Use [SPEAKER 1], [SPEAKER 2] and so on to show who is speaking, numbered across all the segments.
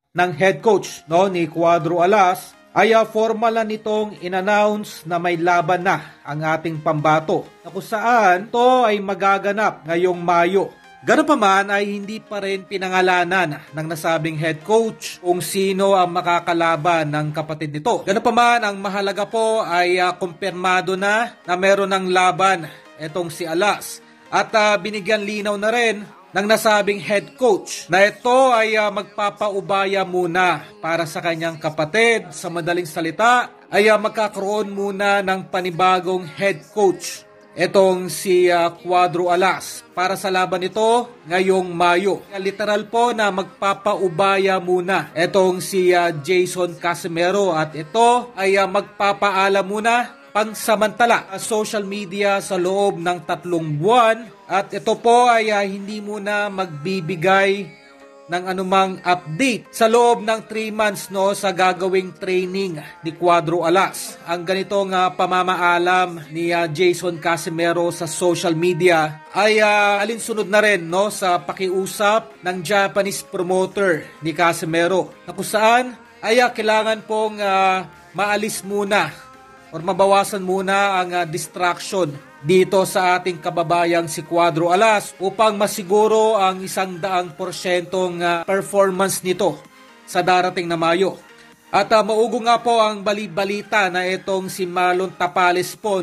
[SPEAKER 1] ng head coach ni Cuadro Alas ay formal na nitong in-announce na may laban na ang ating pambato na kung saan to ay magaganap ngayong Mayo. Ganoon pa man ay hindi pa rin pinangalanan ng nasabing head coach kung sino ang makakalaban ng kapatid nito. Ganoon pa man, ang mahalaga po ay kumpirmado na meron ng laban itong si Alas. At binigyan linaw na rin ng nasabing head coach na ito ay magpapaubaya muna para sa kanyang kapatid. Sa madaling salita ay magkakaroon muna ng panibagong head coach itong si Cuadro Alas para sa laban ito ngayong Mayo. Literal po na magpapaubaya muna itong si Jason Casimero at ito ay magpapaalam muna pansamantala social media sa loob ng 3 buwan at ito po ay hindi muna magbibigay ng anumang update sa loob ng 3 months sa gagawing training ni Cuadro Alas. Ang ganitong pamamaalam ni Jason Casimero sa social media ay alinsunod na rin sa pakiusap ng Japanese promoter ni Casimero na kung saan ay kailangan pong maalis muna or mabawasan muna ang distraction dito sa ating kababayang si Cuadro Alas upang masiguro ang 100% performance nito sa darating na Mayo. At maugo nga po ang balibalita na itong si Marlon Tapales po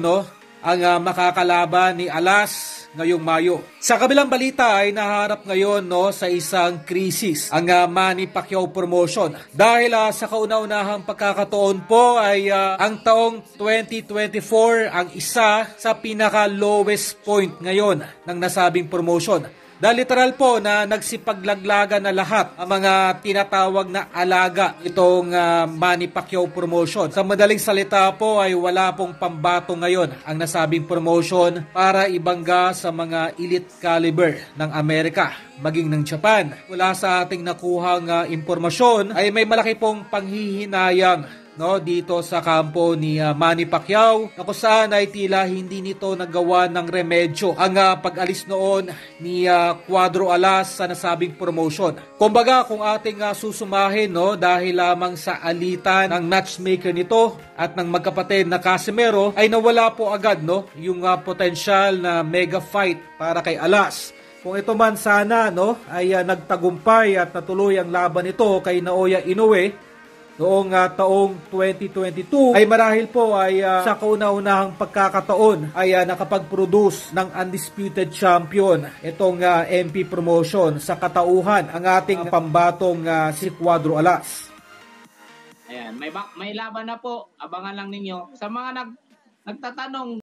[SPEAKER 1] ang makakalaban ni Alas ngayong Mayo. Sa kabilang balita ay naharap ngayon sa isang krisis ang Manny Pacquiao promotion dahil sa kauna-unahang pagkakataon po ay ang taong 2024 ang isa sa pinaka-lowest point ngayon ng nasabing promotion. Dahil literal po na nagsipaglaglagan na lahat ang mga tinatawag na alaga itong Manny Pacquiao promotion. Sa madaling salita po ay wala pong pambato ngayon ang nasabing promotion para ibangga sa mga elite caliber ng Amerika, maging ng Japan. Mula sa ating nakuhang impormasyon ay may malaki pong panghihinayang dito sa kampo ni Manny Pacquiao na kung saan ay tila hindi nito nagawa ng remedyo ang pag-alis noon ni Cuadro Alas sa nasabing promotion. Kumbaga kung ating susumahin dahil lamang sa alitan ng matchmaker nito at ng magkapatid na Casimero ay nawala po agad yung potensyal na mega fight para kay Alas. Kung ito man sana ay nagtagumpay at natuloy ang laban nito kay Naoya Inoue noong taong 2022 ay marahil po ay sa kauna-unahang pagkakataon ay nakapag-produce ng undisputed champion itong MP promotion sa katauhan ang ating pambatong si Cuadro Alas.
[SPEAKER 2] Ayan, may laban na po. Abangan lang ninyo. Sa mga nagtatanong